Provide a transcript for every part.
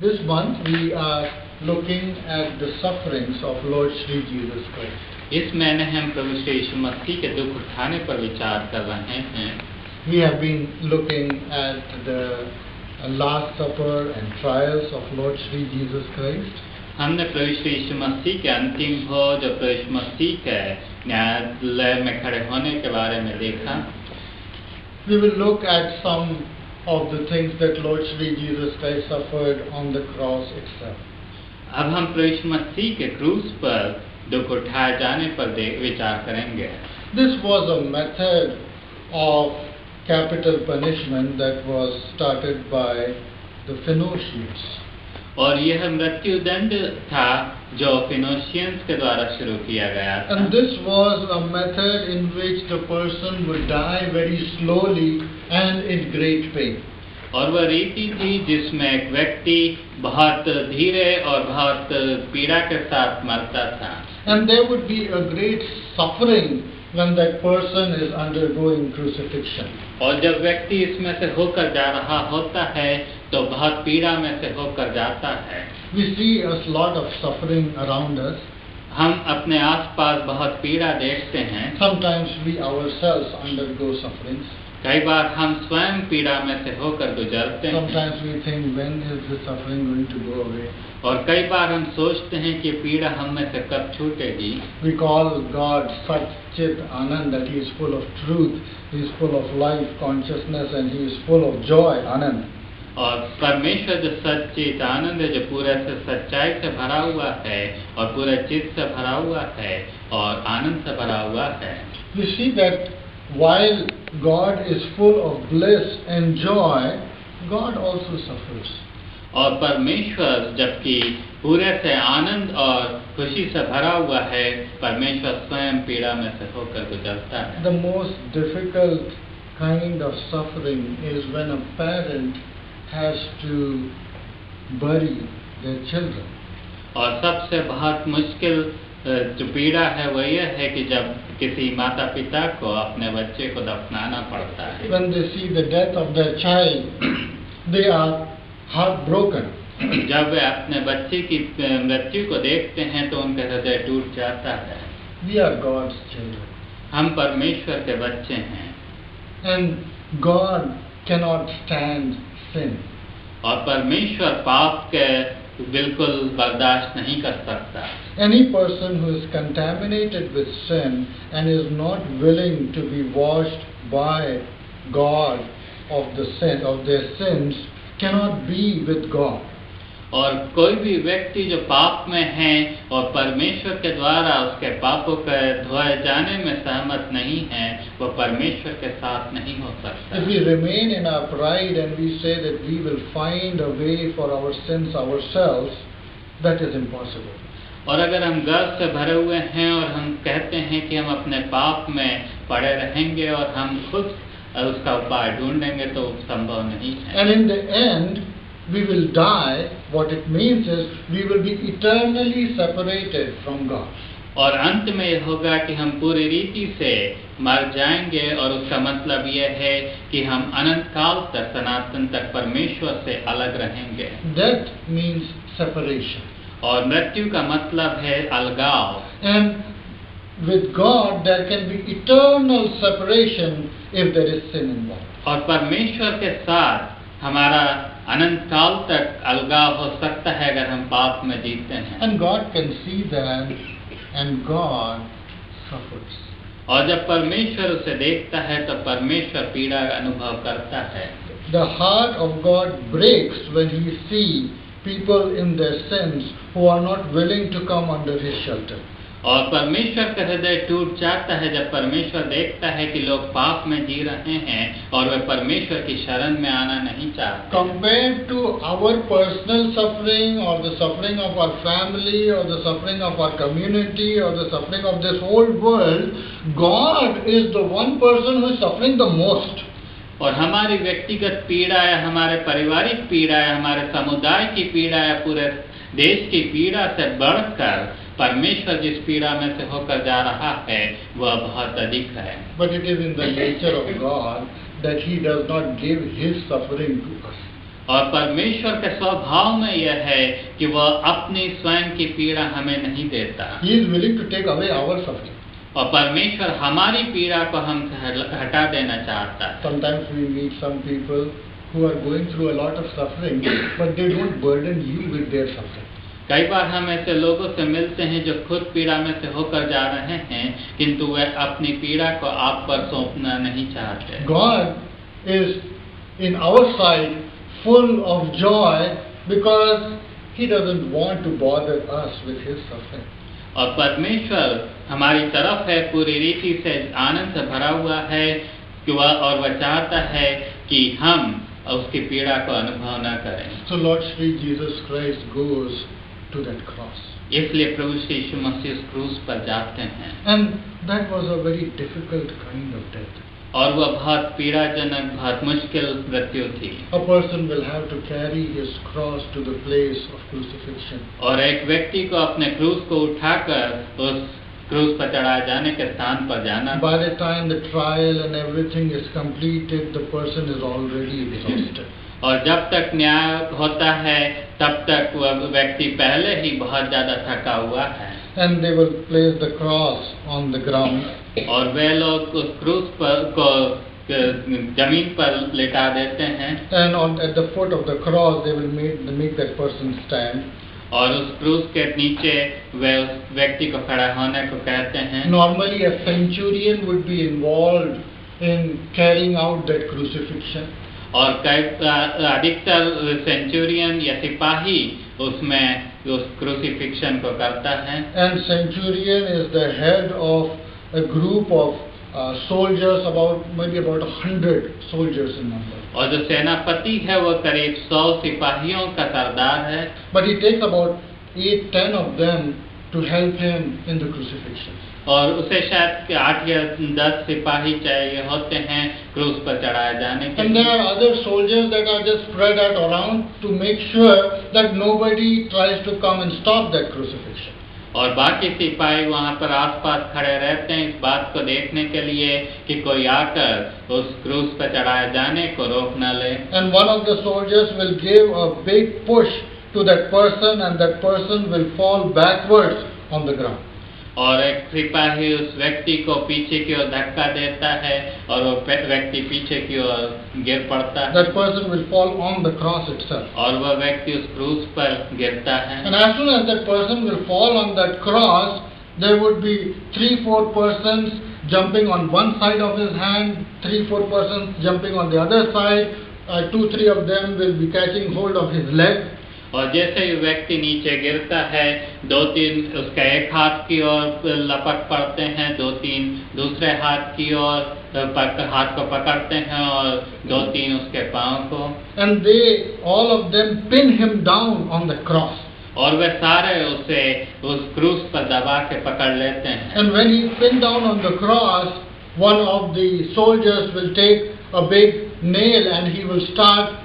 This month we are looking at the sufferings of Lord Shri Jesus Christ. इस महीने हम प्रभु श्री यीशु मसीह के दुख उठाने पर विचार कर रहे हैं. We have been looking at the Last Supper and trials of Lord Shri Jesus Christ. हमने प्रभु श्री यीशु मसीह के अंतिम भोज और प्रभु यीशु मसीह के न्यायालय में खड़े होने के बारे में देखा. We will look at some of the things that Lord Shri Jesus Christ suffered on the cross itself. अब हम प्रभु यीशु मसीह के क्रूस पर दुख उठाए जाने पर विचार करेंगे. This was a method of capital punishment that was started by the Phoenicians. और यह मृत्युदंड था जो फिनोशियंस के द्वारा शुरू किया गया था. And this was a method in which the person would die very slowly and in great pain. और वह रीति थी जिसमें एक व्यक्ति बहुत धीरे और बहुत पीड़ा के साथ मरता था. And there would be a great suffering when that person is undergoing crucifixion. और जब व्यक्ति इसमें से होकर जा रहा होता है तो बहुत पीड़ा में से होकर जाता है. We see a lot of suffering around us. हम अपने आसपास बहुत पीड़ा देखते हैं. Sometimes we ourselves undergo sufferings. कई बार हम स्वयं पीड़ा में से होकर गुजरते हैं. Sometimes we think, when is the suffering going to go away? और कई बार हम सोचते हैं कि पीड़ा हम में से कब छूटेगी. We call God Sat Chit Anand, that He is full of truth, He is full of life, consciousness, and He is full of joy, Anand. और परमेश्वर जो सच्चित आनंद है, जो पूरे से सच्चाई से भरा हुआ है और पूरे चित्त से भरा हुआ है और आनंद से भरा हुआ है. We see that while God is full of bliss and joy, God also suffers. और परमेश्वर जबकि पूरे से आनंद और खुशी से भरा हुआ है, परमेश्वर स्वयं पीड़ा में से होकर गुजरता है. The most difficult kind of suffering is when a parent has to bury their children. और सबसे बहुत मुश्किल जो पीड़ा है वह यह है कि जब किसी माता पिता को अपने बच्चे को दफनाना पड़ता है. When they see the death of their child, they are heartbroken. जब वे अपने बच्चे की मृत्यु को देखते हैं तो उनका हृदय टूट जाता है. We are God's children. हम परमेश्वर के बच्चे हैं. And God cannot stand sin. और परमेश्वर पाप के बिल्कुल बर्दाश्त नहीं कर सकता. Any person who is contaminated with sin and is not willing to be washed by God of the sin of their sins cannot be with God. और कोई भी व्यक्ति जो पाप में है और परमेश्वर के द्वारा उसके पापों के धोए जाने में सहमत नहीं है, वो परमेश्वर के साथ नहीं हो सकता. If we remain in our pride and we say that we will find a way for our sins ourselves, that is impossible. और अगर हम गर्व से भरे हुए हैं और हम कहते हैं कि हम अपने पाप में पड़े रहेंगे और हम खुद उसका उपाय ढूंढेंगे तो संभव नहीं है. And in the end, we will die. What it means is we will be eternally separated from God. और अंत में यह होगा कि हम पूरी रीति से मर जाएंगे और उसका मतलब यह है कि हम अनंत काल तक सनातन तक परमेश्वर से अलग रहेंगे. Death means separation. और मृत्यु का मतलब है अलगाव. And with God there can be eternal separation if there is sin involved. और परमेश्वर के साथ हमारा अनंत काल तक अलगाव हो सकता है अगर हम पाप में जीते हैं. And God can see that, and God suffers. और जब परमेश्वर उसे देखता है तो परमेश्वर पीड़ा का अनुभव करता है. The heart of God breaks when He sees people in their sins who are not willing to come under His shelter. और परमेश्वर का हृदय टूट जाता है जब परमेश्वर देखता है कि लोग पाप में जी रहे हैं और वे परमेश्वर की शरण में आना नहीं चाहते. Compared to our personal suffering or the suffering of our family or the suffering of our community or the suffering of this whole world, God is the one person who is suffering the most. और हमारी व्यक्तिगत पीड़ा या हमारे पारिवारिक पीड़ा या हमारे समुदाय की पीड़ा या पूरे देश की पीड़ा से बढ़कर परमेश्वर जिस पीड़ा में से होकर जा रहा है वह बहुत अधिक है. But it is in the nature of God that He does not give His suffering to us. और परमेश्वर के स्वभाव में यह है कि वह अपनी स्वयं की पीड़ा हमें नहीं देता, He is willing to take away our suffering. और परमेश्वर हमारी पीड़ा को हमसे हटा देना चाहता है। Sometimes we meet some people who are going through a lot of suffering, but they don't burden you with their suffering. कई बार हम ऐसे लोगों से मिलते हैं जो खुद पीड़ा में से होकर जा रहे हैं, किंतु वे अपनी पीड़ा को आप पर सौंपना नहीं चाहते। God is in our side full of joy because He doesn't want to bother us with His suffering. और परमेश्वर हमारी तरफ है, पूरी रीति से आनंद से भरा हुआ है कि वह चाहता है कि हम उसकी पीड़ा को अनुभव न करें। So Lord Shri Jesus Christ goes to that cross. इसलिए प्रभु श्री यीशु मसीह उस क्रूस पर जाते हैं, And that was a very difficult kind of death. और वह बहुत पीड़ाजनक, बहुत मुश्किल मृत्यु थी। A person will have to carry his cross to the place of crucifixion. और एक व्यक्ति को अपने क्रूस को उठाकर उस क्रूस पर चढ़ाए जाने के स्थान पर जाना। By the time the trial and everything is completed, the person is already exhausted. और जब तक न्याय होता है तब तक वह व्यक्ति पहले ही बहुत ज्यादा थका हुआ है। And they will place the cross on the ground. और वे लोग उस क्रूस पर को जमीन पर लेटा देते हैं, And at the foot of the cross, they will make that person stand. और उस क्रूस के नीचे वे उस व्यक्ति को खड़ा होने को कहते हैं। Normally, a centurion would be involved in carrying out that crucifixion. और अधिकतर सेंचुरियन या सिपाही उसमें उस क्रूसिफिक्शन को करता है। And centurion is the head of a group of soldiers, maybe about 100 soldiers in number. और जो सेनापति है वो करीब 100 सिपाहियों का सरदार है। But he takes about 8-10 of them to help him in the crucifixion. और उसे शायद 8 या 10 सिपाही चाहिए होते हैं क्रूस पर चढ़ाए जाने के And लिए। there are other soldiers that are just spread out around to make sure that nobody tries to come and stop that crucifixion. और बाकी सिपाही वहाँ पर आसपास खड़े रहते हैं इस बात को देखने के लिए कि कोई आकर उस क्रूस पर चढ़ाए जाने को रोक न ले। And one of the soldiers will give a big push to that person, and that person will fall backwards on the ground. और एक सिपाही उस व्यक्ति को पीछे की ओर धक्का देता है और वो व्यक्ति पीछे की ओर गिर पड़ता है। That person will fall on the cross itself. और वह व्यक्ति उस क्रूस पर गिरता है। And as soon as that person will fall on that cross, there would be 3-4 persons jumping on one side of his hand, 3-4 persons jumping on the other side, 2-3 of them will be catching hold of his leg. और जैसे ही व्यक्ति नीचे गिरता है, 2-3 उसका एक हाथ की ओर लपक पड़ते हैं, 2-3 दूसरे हाथ की ओर हाथ को पकड़ते हैं और 2-3 उसके पाँव को। And all of them pin him down on the cross. और वे सारे उसे उस क्रूस पर दबा के पकड़ लेते हैं। And when he is pinned down on the cross, one of the soldiers will take a big nail and he will start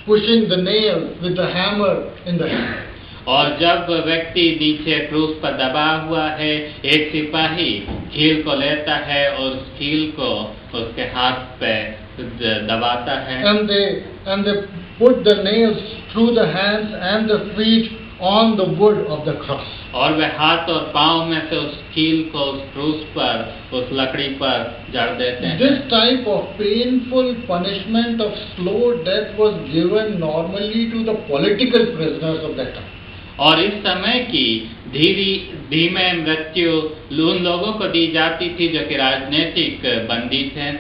pushing the nail with the hammer in the hand. और जब व्यक्ति नीचे क्रूस पर दबा हुआ है, एक सिपाही कील को लेता है और उस कील को उसके हाथ पे दबाता है। And they put the nails through the hands and the feet on the wood of the cross. और वे हाथ और पाँव में से उस कील को उस क्रूस पर, उस लकड़ी पर जड़ देते हैं। This type of painful punishment of slow death was given normally to the political prisoners of that time. और इस समय की धीमे मृत्यु उन लोगों को दी जाती थी जो कि राजनीतिक बंदी थे।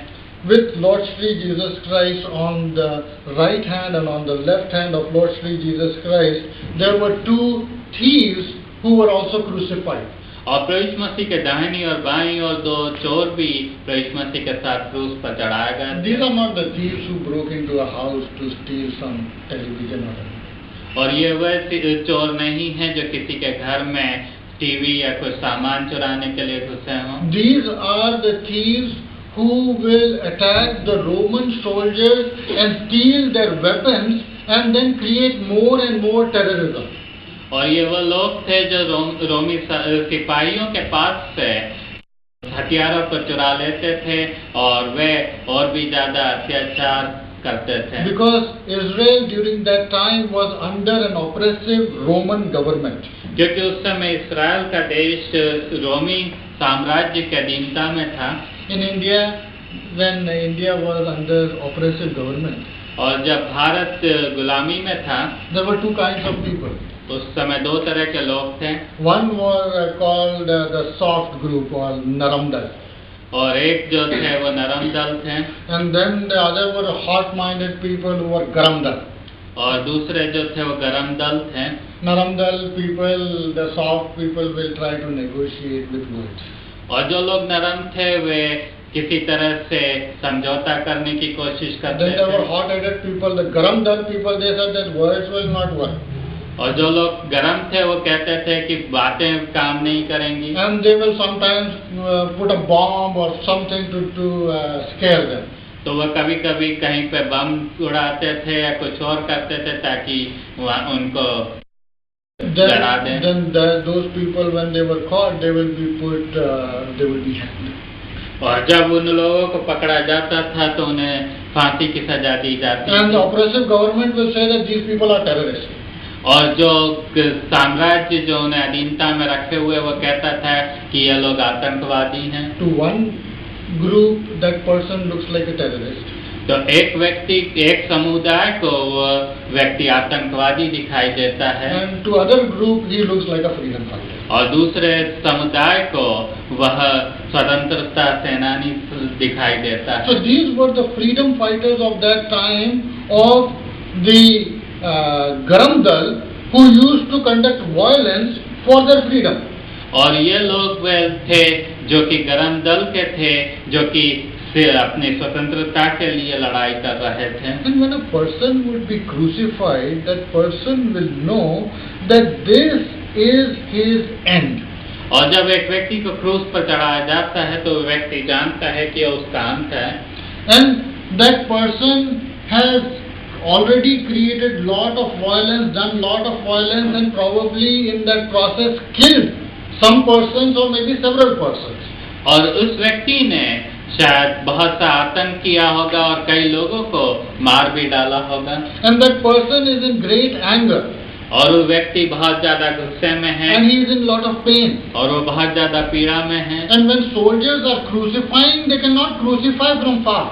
With Lord Shri Jesus Christ on the right hand and on the left hand of Lord Shri Jesus Christ, there were 2 thieves who were also crucified. और प्रभु यीशु मसीह के दाहिनी और बाईं और 2 चोर भी प्रभु यीशु मसीह के साथ क्रूस पर चढ़ाए गए। These are not the thieves who broke into a house to steal some television or anything. और ये वह चोर नहीं हैं जो किसी के घर में टीवी या कोई सामान चुराने के लिए घुसे हों। These are the thieves who will attack the Roman soldiers and steal their weapons and then create more and more terrorism. और ये वो लोग थे जो रोमी सिपाहियों के पास से हथियारों को चुरा लेते थे और वे और भी ज्यादा अत्याचार करते थे। Because Israel during that time was under an oppressive Roman government. क्योंकि उस समय इसराइल का देश रोमी साम्राज्य के अधीनता में था। In India, when India was under oppressive government, और जब भारत गुलामी में था, there were two kinds of people. उस समय दो तरह के लोग थे। One was called the soft group or Naramdal. और एक जो थे वो नरम दल थे। And then the other were hot-minded people who were Garamdal. और दूसरे जो थे वो गरम दल थे। Naramdal people, the soft people will try to negotiate with words. और जो लोग नरम थे वे किसी तरह से समझौता करने की कोशिश करते Then there were थे। hot-headed people, the Garamdal people, they said that words will not work. और जो लोग गरम थे वो कहते थे कि बातें काम नहीं करेंगी। And they will sometimes put a bomb or something to scare them. तो वो कभी कभी कहीं पे बम उड़ाते थे या कुछ और करते थे ताकि उनको डरा दें। Then those people, when they were caught, they will be put, they will be hanged. और जब उन लोगों को पकड़ा जाता था तो उन्हें फांसी की सजा दी जाती And the थी। oppressive government will say that these people are terrorists. और जो साम्राज्य जो उन्हें अधीनता में रखे हुए वो कहता था कि ये लोग आतंकवादी हैं। To one group, that person looks like a terrorist. तो एक व्यक्ति, एक समुदाय को वो व्यक्ति आतंकवादी दिखाई देता है। And to other group, he looks like a freedom fighter. और दूसरे समुदाय को वह स्वतंत्रता सेनानी दिखाई देता है। So these were the freedom fighters of that time of the Garamdal, who used to conduct violence for their freedom. और ये लोग वे थे जो कि गरम दल के थे, जो कि अपनी स्वतंत्रता के लिए लड़ाई कर रहे थे। And when a person would be crucified, that person will know that this is his end. और जब एक व्यक्ति को क्रूस पर चढ़ाया जाता है तो व्यक्ति जानता है कि उसका अंत है। And that person has already created lot of violence, done lot of violence, and probably in that process killed some persons or maybe several persons. और उस व्यक्ति ने शायद बहुत सा आतंक किया होगा और कई लोगों को मार भी डाला होगा। And that person is in great anger. और वो व्यक्ति बहुत ज्यादा गुस्से में है। And he is in lot of pain. और वो बहुत ज्यादा पीड़ा में है। And when soldiers are crucifying, they cannot crucify from far.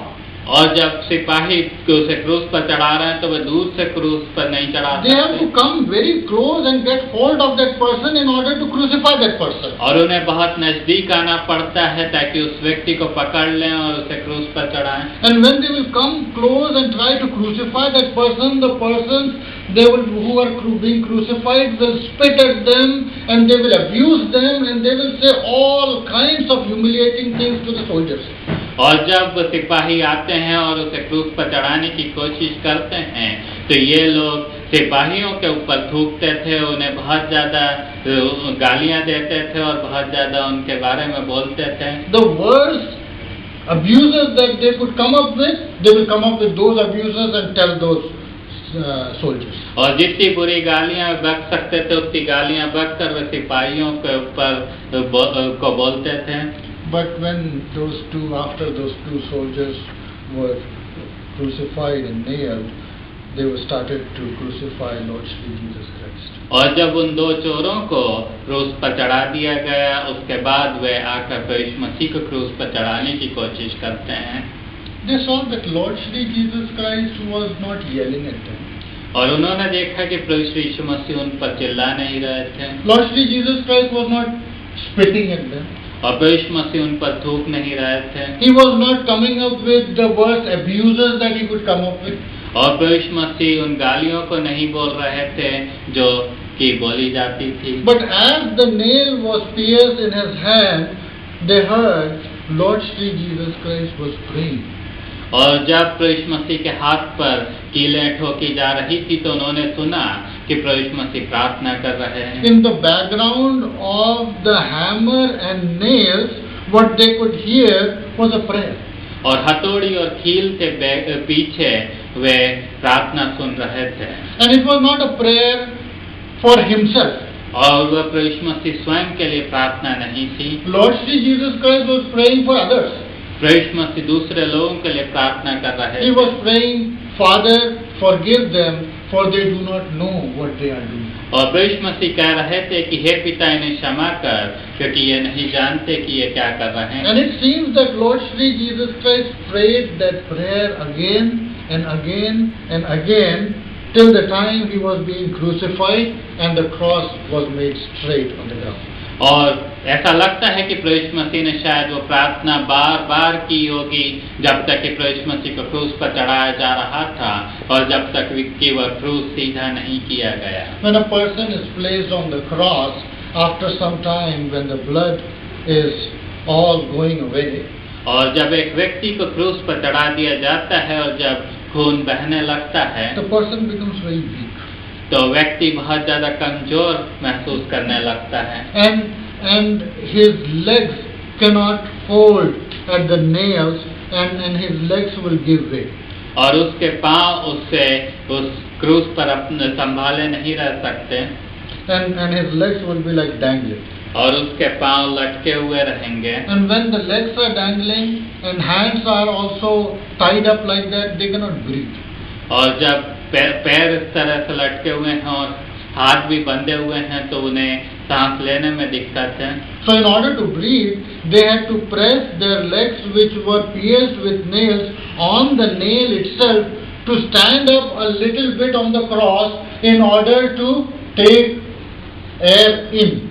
और जब सिपाही उसे क्रूस पर चढ़ा रहे हैं तो वे दूर से क्रूस पर नहीं चढ़ा They have सकते। to come very close and get hold of that person in order to crucify that person. और उन्हें बहुत नजदीक आना पड़ता है ताकि उस व्यक्ति को पकड़ लें और उसे क्रूस पर चढ़ाएं। And when they will come close and try to crucify that person, the persons who are being crucified will spit at them and they will abuse them and they will say all kinds of humiliating things to the soldiers. और जब सिपाही आते हैं और उसे क्रूस पर चढ़ाने की कोशिश करते हैं तो ये लोग सिपाहियों के ऊपर थूकते थे, उन्हें बहुत ज्यादा गालियां देते थे और बहुत ज्यादा उनके बारे में बोलते थे। The worst abuses that they could come up with, they will come up with those abuses and tell those soldiers. और जितनी बुरी गालियां बक सकते थे उतनी गालियां बक कर वे सिपाहियों के ऊपर को बोलते थे। But when after those two soldiers were crucified and nailed, they were started to crucify Lord Shri Jesus Christ. और जब उन दो चोरों को क्रूस पर चढ़ा दिया गया उसके बाद वे आकर प्रभु मसीह को क्रूस पर चढ़ाने की कोशिश करते हैं। They saw that Lord Shri Jesus Christ was not yelling at them. और उन्होंने देखा कि प्रभु श्री यीशु मसीह उन पर चिल्ला नहीं रहे थे। Lord Shri Jesus Christ was not spitting at them. और प्रभु मसीह उन पर थूक नहीं रहे थे। He was not coming up with the worst abuses that he could come up with. और प्रभु मसीह उन गालियों को नहीं बोल रहे थे जो कि बोली जाती थी। But as the nail was pierced in his hand, they heard Lord Shri Jesus Christ was praying. और जब प्रभु मसीह के हाथ पर कीलें ठोकी जा रही थी तो उन्होंने सुना कि प्रभु मसीह प्रार्थना कर रहे हैं। In the background of the hammer and nails, what they could hear was a prayer. और हथौड़ी और कील के पीछे वे प्रार्थना सुन रहे थे। And it was not a prayer for himself. और वह प्रभु मसीह स्वयं के लिए प्रार्थना नहीं थी। Lord Shri Jesus Christ was praying for others. प्रभु मसीह दूसरे लोगों के लिए प्रार्थना कर रहे He थे। was praying, Father, forgive them, for they do not know what they are doing. और प्रभु मसीह कह रहे थे कि हे पिता इन्हें क्षमा कर, क्योंकि ये नहीं जानते कि ये क्या कर रहे हैं। And it seems that Lord Shri Jesus Christ prayed that prayer again and again and again till the time he was being crucified and the cross was made straight on the ground. और ऐसा लगता है कि प्रभु मसीह ने शायद वो प्रार्थना बार बार की होगी जब तक कि प्रभु मसीह को क्रूस पर चढ़ाया जा रहा था और जब तक कि वह क्रूस सीधा नहीं किया गया। When a person is placed on the cross, after some time when the blood is all going away, और जब एक व्यक्ति को क्रूस पर चढ़ा दिया जाता है और जब खून बहने लगता है the person becomes very weak. तो व्यक्ति बहुत ज्यादा कमजोर महसूस करने लगता है। And his legs cannot hold at the nails and his legs will give way. और उसके पांव उससे उस क्रूस पर अपने संभाले नहीं रह सकते। And his legs will be like dangling. और उसके पांव लटके हुए रहेंगे। And when the legs are dangling and hands are also tied up like that, they cannot breathe. और जब पैर इस तरह से लटके हुए हैं और हाथ भी बंधे हुए हैं तो उन्हें सांस लेने में दिक्कत है। So in order to breathe, they had to press their legs which were pierced with nails on the nail itself to stand up a little bit on the cross in order to take air in.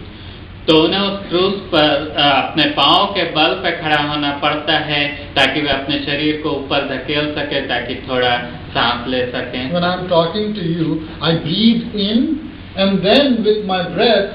तो उन्हें उस क्रूस पर अपने पाँव के बल पे खड़ा होना पड़ता है ताकि वे अपने शरीर को ऊपर धकेल सके ताकि थोड़ा सांस ले सकें। When I am talking to you, I breathe in and then with my breath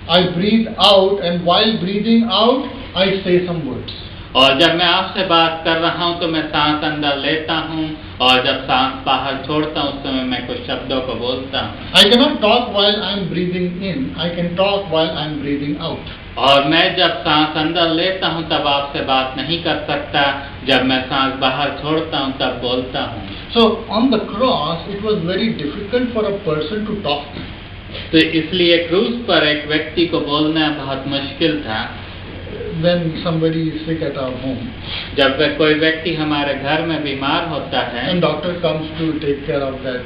I breathe out, and while breathing out I say some words. और जब मैं आपसे बात कर रहा हूँ तो मैं सांस अंदर लेता हूँ और जब सांस बाहर छोड़ता हूँ उस समय मैं कुछ शब्दों को बोलता हूँ। I cannot talk while I am breathing in. I can talk while I am breathing out. और मैं जब सांस अंदर लेता हूँ तब आपसे बात नहीं कर सकता, जब मैं सांस बाहर छोड़ता हूँ तब बोलता हूँ। So on the cross it was very difficult for a person to talk. तो इसलिए क्रूस पर एक व्यक्ति को बोलना बहुत मुश्किल था। When somebody is sick at our home जब कोई व्यक्ति हमारे घर में बीमार होता है and doctor comes to take care of that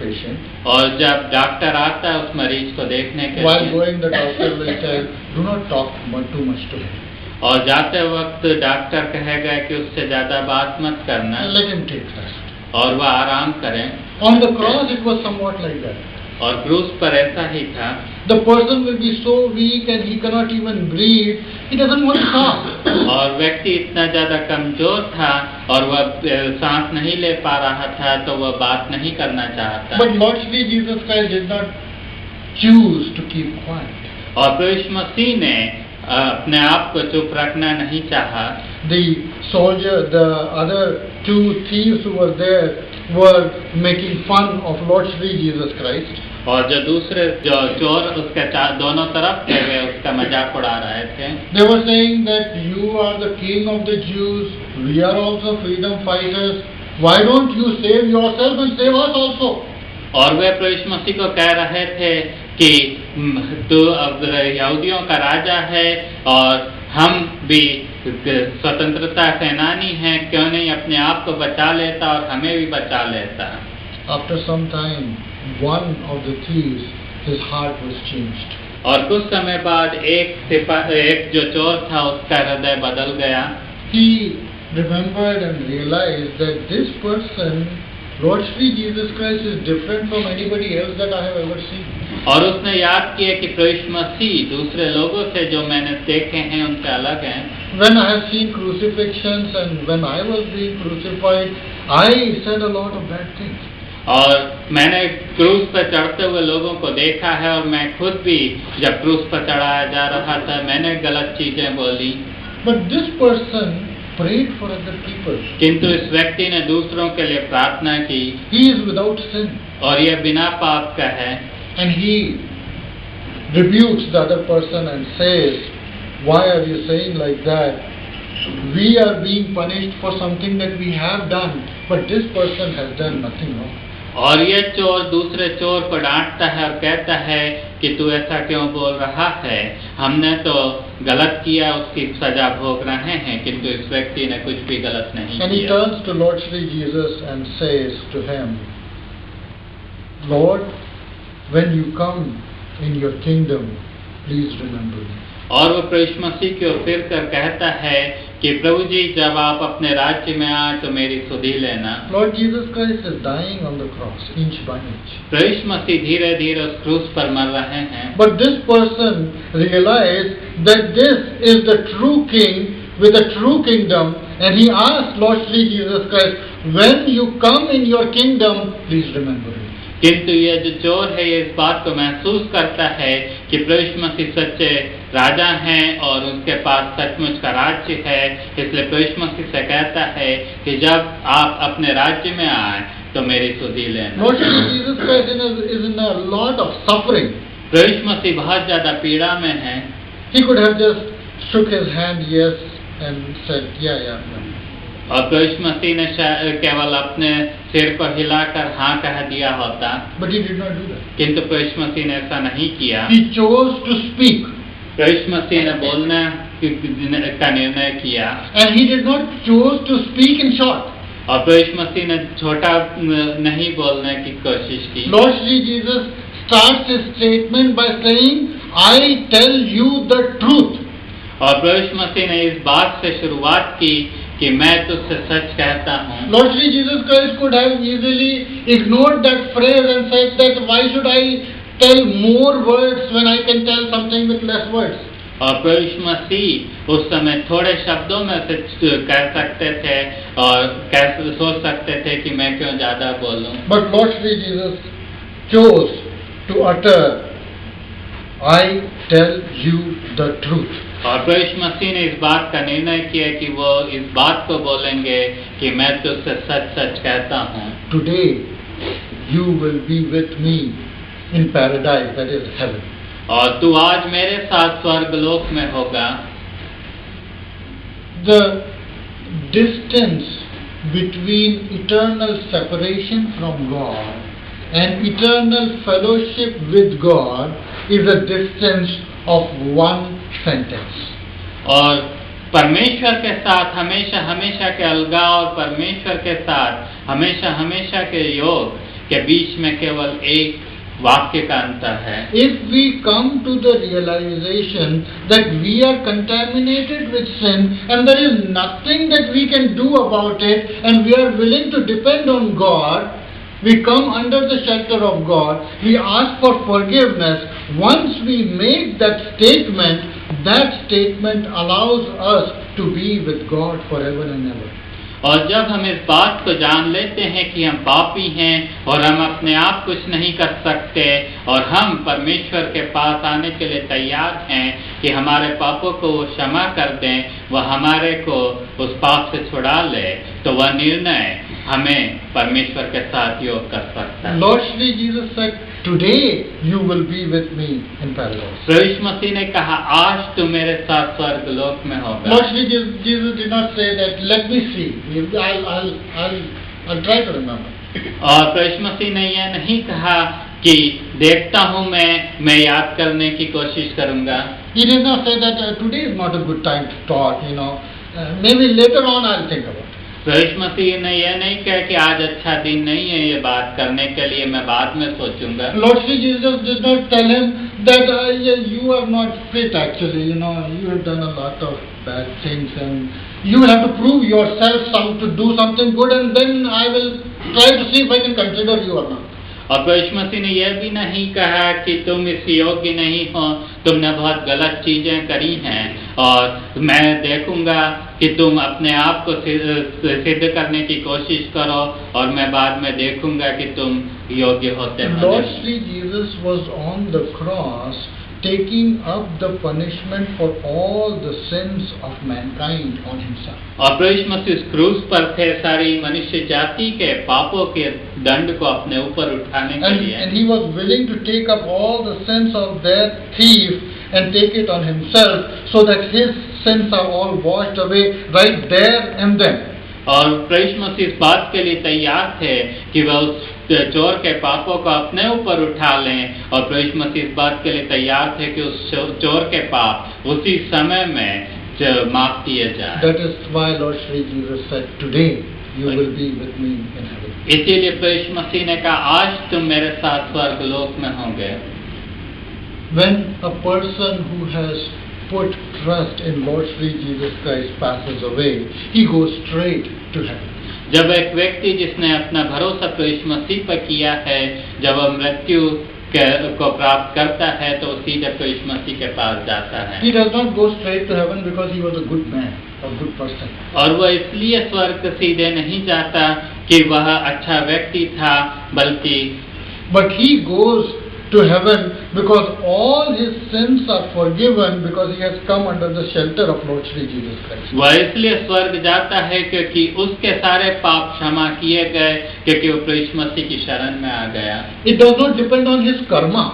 patient, और जब डॉक्टर आता है उस मरीज को देखने के while लिए, going the doctor will tell, do not talk too much to him. और जाते वक्त डॉक्टर कहेगा कि उससे ज्यादा बात मत करना Let him take rest. और वह आराम करें। On the cross it was somewhat like that. और क्रूस पर ऐसा ही था। The person will be so weak and he cannot even breathe. He doesn't want to talk. और व्यक्ति इतना ज्यादा कमजोर था और वह सांस नहीं ले पा रहा था तो वह बात नहीं करना चाहता। But Lord Shri Jesus Christ did not choose to keep quiet. और प्रभु मसीह ने अपने आप को चुप रखना नहीं चाहा। The soldier, the other two thieves who were there were making fun of Lord Shri Jesus Christ. और जो दूसरे जो चोर उसके दोनों तरफ थे वे उसका मजाक उड़ा रहे थे। They were saying that you are the king of the Jews, we are also freedom fighters. Why don't you save yourself and save us also? और वे प्रभु मसीह को कह रहे थे कि तू अब यहूदियों का राजा है और हम भी स्वतंत्रता सेनानी हैं, क्यों नहीं अपने आप को बचा लेता और हमें भी बचा लेता। After some time, one of the thieves, his heart was changed. और कुछ समय बाद एक जो चोर था उसका हृदय बदल गया। He remembered and realized that this person, Lord Shri Jesus Christ, is different from anybody else that I have ever seen. और उसने याद किया कि प्रभु मसीह दूसरे लोगों से जो मैंने देखे हैं उनसे अलग हैं। When I have seen crucifixions and when I was being crucified, I said a lot of bad things. और मैंने क्रूस पर चढ़ते हुए लोगों को देखा है और मैं खुद भी जब क्रूस पर चढ़ाया जा रहा था मैंने गलत चीजें बोली। But this person prayed for other people. किंतु इस व्यक्ति ने दूसरों के लिए प्रार्थना की। He is without sin. और यह बिना पाप का है। And he rebukes the other person and says, why are you saying like that? We are being punished for something that we have done, but this person has done nothing wrong. और ये चोर दूसरे चोर को डांटता है और कहता है कि तू ऐसा क्यों बोल रहा है, हमने तो गलत किया, उसकी सजा भोग रहे हैं, किंतु इस व्यक्ति ने कुछ भी गलत नहीं And he किया। turns to Lord Sri Jesus and says to him, Lord, when you come in your kingdom, please remember me. और वो प्रभु यीशु मसीह की ओर फिर कर कहता है कि प्रभु जी जब आप अपने राज्य में आए तो मेरी सुधि लेना। Lord Jesus Christ is dying on the cross, inch by inch. प्रभु यीशु मसीह धीरे धीरे उस क्रूस पर मर रहे हैं। But this person realized that this is the true king with a true kingdom, and he asked Lord Sri Jesus Christ, when you come in your kingdom, please remember me. किंतु ये जो चोर है ये इस बात को महसूस करता है कि प्रभु यीशु मसीह सच्चे राजा हैं और उनके पास सचमुच का राज्य है, इसलिए प्रभु यीशु मसीह से कहता है कि जब आप अपने राज्य में आए तो मेरी सुधि लेना। Lord Jesus Christ is in a lot of suffering. प्रभु यीशु मसीह बहुत ज्यादा पीड़ा में है। He could have just shook his hand yes and said yeah. और प्रभु यीशु मसीह ने केवल अपने सिर को हिलाकर हाँ कह दिया होता, But he did not do that. किंतु प्रभु यीशु मसीह ने ऐसा नहीं किया। He chose to speak. प्रभु यीशु मसीह ने बोलने का निर्णय किया। And he did not choose to speak in short. और प्रभु यीशु मसीह ने छोटा नहीं बोलने की कोशिश की। Lord Sri Jesus starts his statement by saying, I tell you the truth. और प्रभु यीशु मसीह ने इस बात से शुरुआत की कि मैं तुझसे सच कहता हूँ। Lord Sri Jesus Christ could have easily ignored that phrase and said that why should I tell more words when I can tell something with less words. और प्रभु यीशु मसीह उस समय थोड़े शब्दों में से कह सकते थे और कैसे सोच सकते थे कि मैं क्यों ज्यादा बोलूं। But Lord Sri Jesus chose to utter, I tell you the truth. और प्रभु यीशु मसीह ने इस बात का निर्णय किया कि वो इस बात को बोलेंगे कि मैं तुझसे सच सच कहता हूँ। Today you will be with me in paradise, that is heaven. और तू आज मेरे साथ स्वर्गलोक में होगा। The distance between eternal separation from God and eternal fellowship with God is a distance of one sentence. और परमेश्वर के साथ हमेशा हमेशा के अलगाव और परमेश्वर के साथ हमेशा हमेशा के योग के बीच में केवल एक वाक्य का अंतर है। If we come to the realization that we are contaminated with sin and there is nothing that we can do about it and we are willing to depend on God, we come under the shelter of God, we ask for forgiveness. Once we make that statement allows us to be with God forever and ever. और जब हम इस बात को जान लेते हैं कि हम पापी हैं और हम अपने आप कुछ नहीं कर सकते और हम परमेश्वर के पास आने के लिए तैयार हैं कि हमारे पापों को वो क्षमा कर दें, वह हमारे को उस पाप से छुड़ा ले, तो वह निर्णय हमें परमेश्वर के साथ योग कर सकता है। Lord Shri Jesus said, today you will be with me in paradise. प्रभु यीशु मसीह ने कहा आज तू मेरे साथ स्वर्गलोक में होगा। Lord Shri Jesus did not say that let me see, I'll try to remember. और प्रभु यीशु मसीह ने यह नहीं कहा कि देखता हूँ मैं याद करने की कोशिश करूँगा। He did not say that today is not a good time to talk, maybe later on I'll think about it. प्रभु यीशु मसीह ने यह नहीं कहा कि आज अच्छा दिन नहीं है ये बात करने के लिए, मैं बाद में सोचूंगा। Lord Shri Jesus did not tell him that you are not fit actually, you have done a lot of bad things and you will have to prove yourself to do something good and then I will try to see if I can consider you or not. और प्रभु यीशु मसीह ने यह भी नहीं कहा कि तुम इस योग्य नहीं हो, तुमने बहुत गलत चीजें करी हैं और मैं देखूंगा कि तुम अपने आप को सिद्ध करने की कोशिश करो और मैं बाद में देखूंगा कि तुम योग्य होते हो। Lord Shri Jesus was on the cross taking up the punishment for all the sins of mankind on himself. और प्रभु यीशु मसीह इस क्रूस पर थे सारी मनुष्य जाति के पापों के दंड को अपने ऊपर उठाने के लिए। And he was willing to take up all the sins of that thief and take it on himself so that his sins are all washed away right there and then. और प्रभु यीशु मसीह इस बात के लिए तैयार थे कि वह उस चोर के पापों को अपने ऊपर उठा लें, और प्रभु यीशु मसीह इस बात के लिए तैयार थे कि उस चोर के पाप उसी समय में माफ किए जाए। That is why Lord Shri Jesus said, "Today you will be with me in heaven." इसीलिए प्रभु यीशु मसीह ने कहा, आज तुम मेरे साथ स्वर्ग लोक में होंगे। When a person who has put trust in Lord Shri Jesus Christ passes away, he goes straight to heaven. जब एक व्यक्ति जिसने अपना भरोसा प्रभु यीशु मसीह पर किया है, जब वह मृत्यु को प्राप्त करता है तो सीधे प्रभु यीशु मसीह के पास जाता है। He does not go straight to heaven because he was a good man or good person. और वह इसलिए स्वर्ग सीधे नहीं जाता कि वह अच्छा व्यक्ति था, बल्कि But he goes to heaven because all his sins are forgiven because he has come under the shelter of Lord Shri Jesus Christ. वह इसलिए स्वर्ग जाता है क्योंकि उसके सारे पाप क्षमा किए गए, क्योंकि वो प्रभु यीशु मसीह की शरण में आ गया। It does not depend on his karma.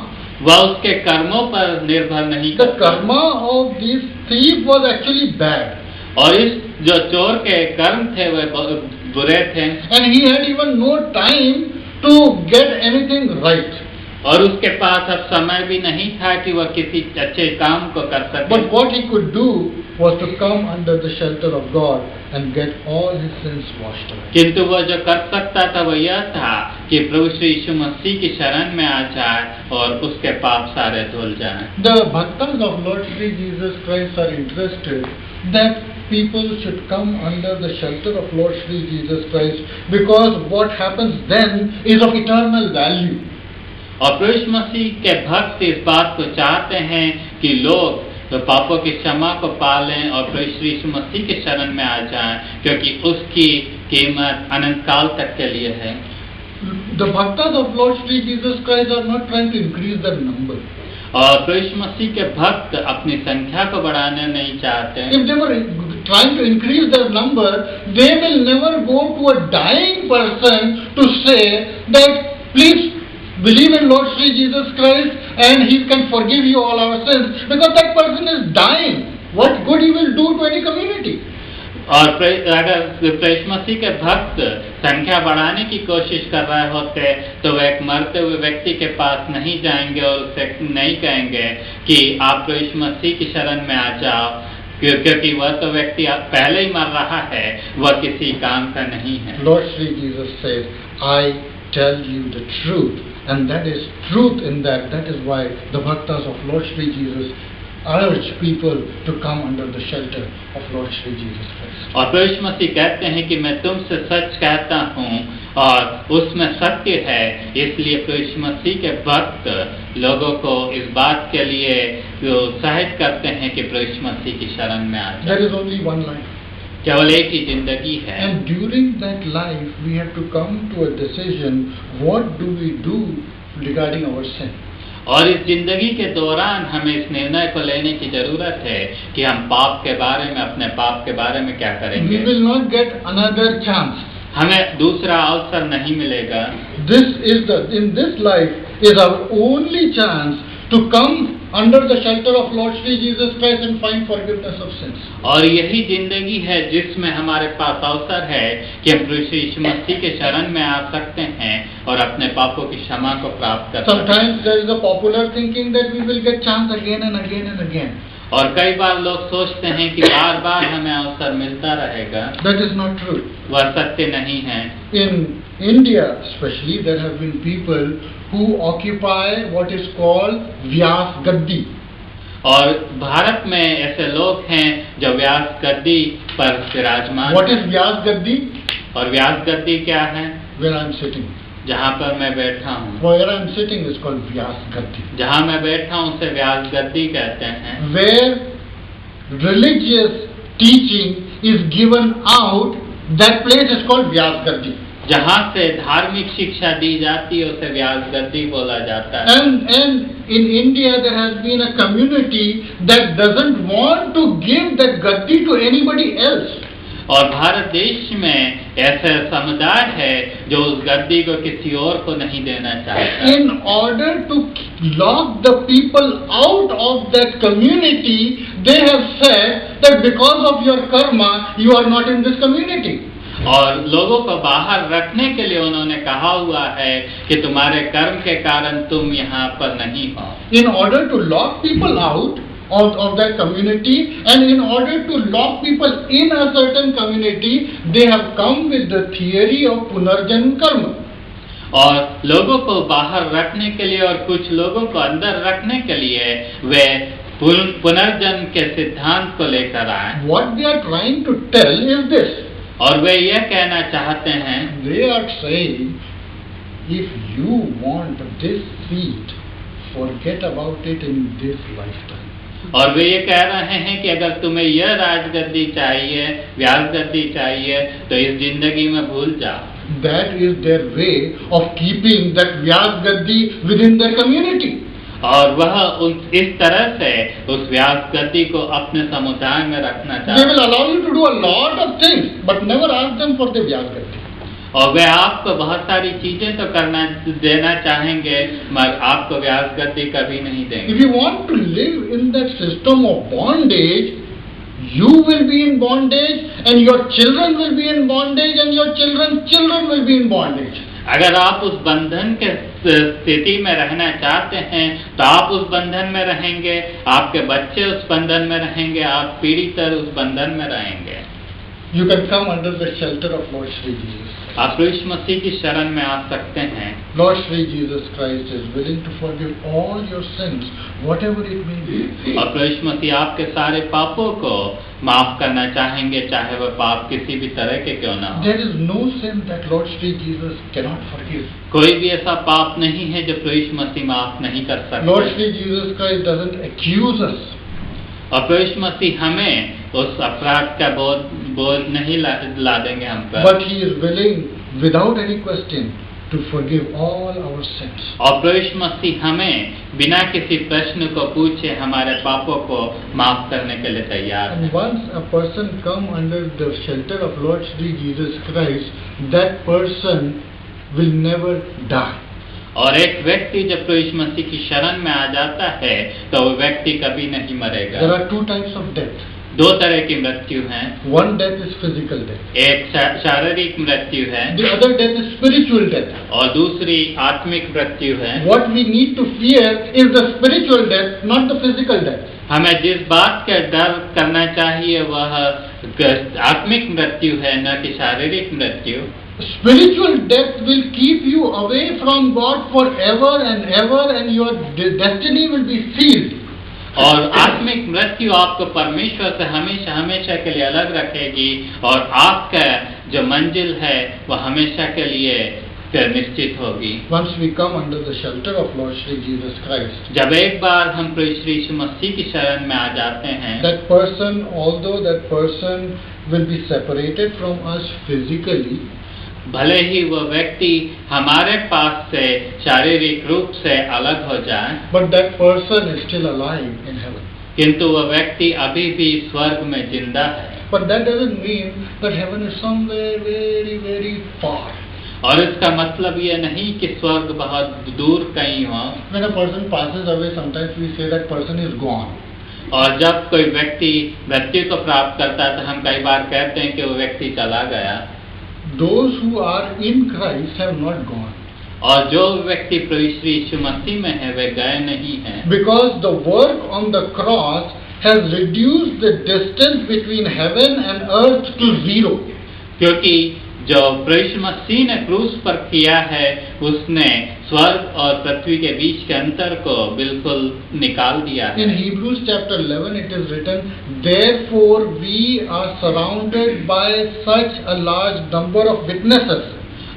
वह उसके कर्मों पर निर्भर नहीं The करता। karma of this thief was actually bad. और इस जो चोर के कर्म थे वह बुरे थे, And he had even no time to get anything right. और उसके पास अब समय भी नहीं था कि वह किसी अच्छे काम को कर सके। But what he could do was to come under the shelter of God and get all his sins washed away. किंतु वह जो कर सकता था वह यह था कि प्रभु श्री यीशु मसीह की शरण में आ जाए और उसके पाप सारे धुल जाएं। The bhaktas of Lord Shri Jesus Christ are interested that people should come under the shelter of Lord Shri Jesus Christ because what happens then is of eternal value. और प्रभु यीशु मसीह के भक्त इस बात को चाहते हैं कि लोग तो पापों की क्षमा को पालें और प्रभु श्री यीशु मसीह के शरण में आ जाएं, क्योंकि उसकी कीमत अनंत काल तक के लिए है। The bhaktas of Lord Shri Jesus Christ are not trying to increase their number. और प्रभु यीशु मसीह के भक्त अपनी संख्या को बढ़ाना नहीं चाहते। If they were trying to increase their number, they will never go to a dying person to say that please believe in Lord Shri Jesus Christ and He can forgive you all our sins, because that person is dying. What good he will do to any community? और अगर प्रभु यीशु मसीह के भक्त संख्या बढ़ाने की कोशिश कर रहे होते तो वे एक मरते हुए व्यक्ति के पास नहीं जाएंगे और उसे नहीं कहेंगे कि आप प्रभु यीशु मसीह की शरण में आ जाओ, क्योंकि वह तो व्यक्ति पहले ही मर रहा है, वह किसी काम का नहीं है। Lord Shri Jesus says, I tell you the truth, and that is truth in that. That is why the bhaktas of Lord Shri Jesus urge people to come under the shelter of Lord Shri Jesus Christ. और प्रभु यीशु मसीह कहते हैं कि मैं तुमसे सच कहता हूँ और उसमें सत्य है, इसलिए प्रभु यीशु मसीह के भक्त लोगों को इस बात के लिए उत्साहित करते हैं कि प्रभु यीशु मसीह की शरण में आ जाएं। There is only one life. केवल एक ही जिंदगी है। And during that life, we have to come to a decision. What do we do regarding our sin? और इस जिंदगी के दौरान हमें इस निर्णय को लेने की जरूरत है कि हम पाप के बारे में, अपने पाप के बारे में क्या करेंगे। We will not get another chance. हमें दूसरा अवसर नहीं मिलेगा। In this life is our only chance to come under the shelter of Lord Shri Jesus Christ and find forgiveness of sins. और यही जिंदगी है जिसमें हमारे पास अवसर है कि हम प्रभु यीशु मसीह के शरण में आ सकते हैं और अपने पापों की क्षमा को प्राप्त कर सकते हैं। Sometimes there is a popular thinking that we will get chance again and again and again. और कई बार लोग सोचते हैं कि बार बार हमें अवसर मिलता रहेगा। That is not true. वह सत्य नहीं है। In India especially, there have been people who occupy what is called Vyas Gaddi. और भारत में ऐसे लोग हैं जो व्यास गद्दी पर विराजमान। What is Vyas Gaddi? और व्यास गद्दी क्या है? Where I am sitting. जहाँ पर मैं बैठा हूँ। Where I am sitting is called Vyas Gaddi. जहाँ मैं बैठा हूँ उसे व्यास गद्दी कहते हैं। Where religious teaching is given out, that place is called Vyas Gaddi. जहाँ से धार्मिक शिक्षा दी जाती है उसे व्यास गद्दी बोला जाता है। And in India there has been a community that doesn't want to give that gaddi to anybody else. और भारत देश में ऐसा समुदाय है जो उस गद्दी को किसी और को नहीं देना चाहता। In order to lock the people out of that community, they have said that because of your karma, you are not in this community. और लोगों को बाहर रखने के लिए उन्होंने कहा हुआ है कि तुम्हारे कर्म के कारण तुम यहाँ पर नहीं हो। In order to lock people out of that community, and in order to lock people in a certain community, they have come with the theory of Punarjanam Karma. और लोगों को बाहर रखने के लिए और कुछ लोगों को अंदर रखने के लिए वे पुनर्जन्म के सिद्धांत को लेकर आए। What they are trying to tell is this. और वे यह कहना चाहते हैं, They are saying, if you want this seat, forget about it in this lifetime. और वे ये कह रहे हैं कि अगर तुम्हें यह राजगद्दी चाहिए, व्यास गद्दी चाहिए, तो इस जिंदगी में भूल जाओ। That is their way of keeping that Vyas Gaddi within their community. और वह इस तरह से उस व्यास गद्दी को अपने समुदाय में रखना They चाहते will allow you to do a lot of things, but never ask them for the Vyas Gaddi. और वे आपको बहुत सारी चीजें तो करना देना चाहेंगे, मगर आपको व्यास गद्दी कभी नहीं देंगे। If you want to live in that system of bondage, you will be in bondage, and your children will be in bondage, and your children's children will be in bondage. अगर आप उस बंधन के स्थिति में रहना चाहते हैं तो आप उस बंधन में रहेंगे, आपके बच्चे उस बंधन में रहेंगे, आप पीढ़ी तक उस बंधन में रहेंगे। You can come under the shelter of Lord Shri Jesus. आप प्रभु यीशु मसीह की शरण में आ सकते हैं। Lord Shri Jesus Christ is willing to forgive all your sins, whatever it may be. और प्रभु यीशु मसीह आपके सारे पापों को माफ करना चाहेंगे, चाहे वह पाप किसी भी तरह के क्यों ना हो। There is no sin that Lord Shri Jesus cannot forgive. कोई भी ऐसा पाप नहीं है जो प्रभु यीशु मसीह माफ नहीं कर सकते। Lord Shri Jesus Christ doesn't accuse us. और प्रभु यीशु मसीह हमें उस अपराध का बोझ नहीं ला देंगे हम पर। But He is willing, without any question, to forgive all our sins. और प्रभु यीशु मसीह हमें बिना किसी प्रश्न को पूछे हमारे पापों को माफ करने के लिए तैयार है। And once a person come under the shelter of Lord Shri Jesus Christ, that person will never die. और एक व्यक्ति जब प्रभु यीशु मसीह की शरण में आ जाता है तो वो व्यक्ति कभी नहीं मरेगा। There are two types of death. दो तरह की मृत्यु है। One death is physical death. एक शारीरिक मृत्यु है। The other death is spiritual death. और दूसरी आत्मिक मृत्यु है। What we need to fear is the spiritual death, not the physical death. हमें जिस बात का डर करना चाहिए वह आत्मिक मृत्यु है, न कि शारीरिक मृत्यु। Spiritual death will keep you away from God forever and ever, and your destiny will be sealed. और आत्मिक मृत्यु आपको परमेश्वर से हमेशा हमेशा के लिए अलग रखेगी और आपका जो मंजिल है वह हमेशा के लिए निश्चित होगी। Once we come under the shelter of Lord Shri Jesus Christ, जब एक बार हम प्रभु श्री यीशु मसीह की शरण में आ जाते हैं, that person, although that person will be separated from us physically, भले ही वह व्यक्ति हमारे पास से शारीरिक रूप से अलग हो जाए, but that person is still alive in heaven. किंतु वह व्यक्ति अभी भी स्वर्ग में जिंदा है। But that doesn't mean that heaven is somewhere very, very far. और इसका मतलब ये नहीं कि स्वर्ग बहुत दूर कहीं हो। When a person passes away, sometimes we say that person is gone. और जब कोई व्यक्ति मृत्यु को प्राप्त करता है तो हम कई बार कहते हैं कि वो व्यक्ति चला गया। Those who are in Christ have not gone. और जो व्यक्ति प्रभु श्री यीशु मसीह में है वे गए नहीं हैं। Because the work on the cross has reduced the distance between heaven and earth to zero. क्योंकि जो प्रभु मसीह ने क्रूस पर किया है उसने स्वर्ग और पृथ्वी के बीच के अंतर को बिल्कुल निकाल दिया है। In Hebrews chapter 11 it is written, therefore we are surrounded by such a large number of witnesses.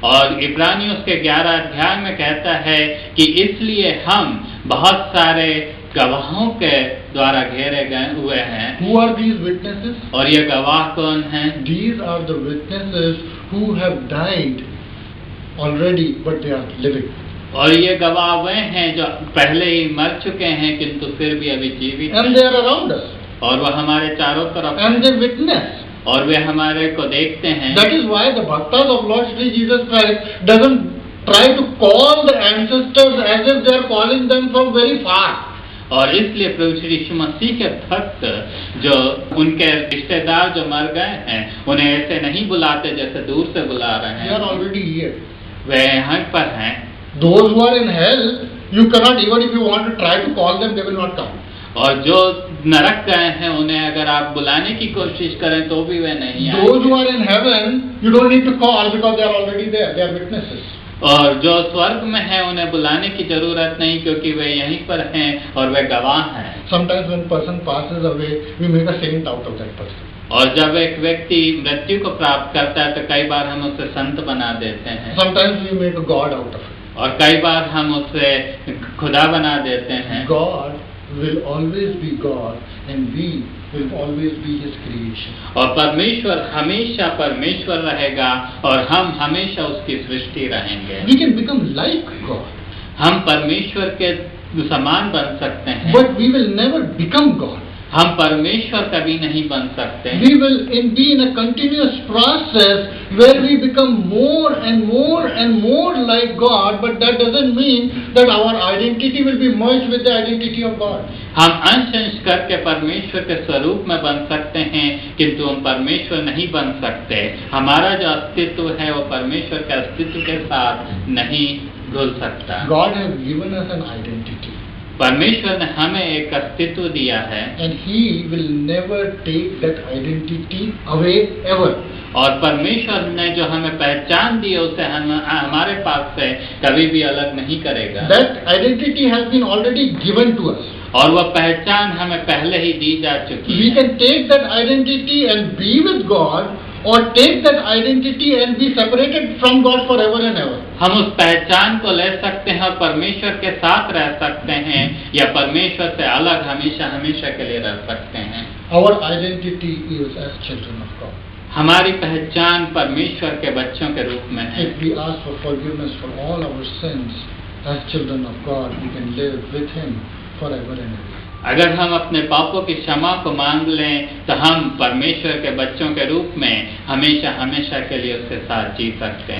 और इब्रानियों के 11 अध्याय में कहता है कि इसलिए हम बहुत सारे गवाहों के द्वारा घेरे गए हुए हैं। Who are these witnesses? और ये गवाह कौन हैं? These are the witnesses who have died already but they are living. और ये गवाह वे हैं जो पहले ही मर चुके हैं किंतु फिर भी अभी जीवित हैं। And they are around us. और वह हमारे चारों तरफ हैं। And they witness. और वे हमारे को देखते हैं। That is why the bhaktas of Lord Shri Jesus Christ doesn't try to call the ancestors as if they are calling them from very far. और इसलिए प्रभु श्री यीशु मसीह के भक्त जो उनके रिश्तेदार जो मर गए हैं उन्हें ऐसे नहीं बुलाते जैसे दूर से बुला रहे They are हैं, already here. वे यहाँ पर हैं। Those who are in hell, you cannot, even if you want to try to call them, they will not come. और जो नरक गए हैं उन्हें अगर आप बुलाने की कोशिश करें तो भी वे नहीं आएंगे। Those who are in heaven, you don't need to call because they are already there. They are witnesses. और जो स्वर्ग में है उन्हें बुलाने की जरूरत नहीं क्योंकि वे यहीं पर हैं और वे गवाह हैं। Sometimes when person passes away, we make a saint out of that person. और जब एक व्यक्ति मृत्यु को प्राप्त करता है तो कई बार हम उसे संत बना देते हैं, Sometimes we make a God out of it. और कई बार हम उसे खुदा बना देते हैं। God will always be God and we will always be His creation. और परमेश्वर हमेशा परमेश्वर रहेगा और हम हमेशा उसकी सृष्टि रहेंगे। We can become like God, हम परमेश्वर के समान बन सकते हैं, but we will never become God. हम परमेश्वर कभी नहीं बन सकते। We will be in a continuous process where we become more and more and more like God, but that doesn't mean that our identity will be merged with the identity of God. हम अंश अंश करके परमेश्वर के स्वरूप में बन सकते हैं किंतु हम परमेश्वर नहीं बन सकते। हमारा जो अस्तित्व है वो परमेश्वर के अस्तित्व के साथ नहीं घुल सकता। God has given us an identity. परमेश्वर ने हमें एक अस्तित्व दिया है And He will never take that identity away ever. और परमेश्वर ने जो हमें पहचान दी है उसे हमारे पास से कभी भी अलग नहीं करेगा। That identity has been already given to us. और वह पहचान हमें पहले ही दी जा चुकी We है। can take that identity and be with God, or take that identity and be separated from God forever and ever. हम उस पहचान को ले सकते हैं और परमेश्वर के साथ रह सकते हैं या परमेश्वर से अलग हमेशा हमेशा के लिए रह सकते हैं। Our identity is as children of God. हमारी पहचान परमेश्वर के बच्चों के रूप में है। If we ask for forgiveness for all our sins as children of God, we can live with Him forever and ever. अगर हम अपने पापों की क्षमा को मांग लें तो हम परमेश्वर के बच्चों के रूप में हमेशा हमेशा के लिए उसके साथ जी सकते हैं।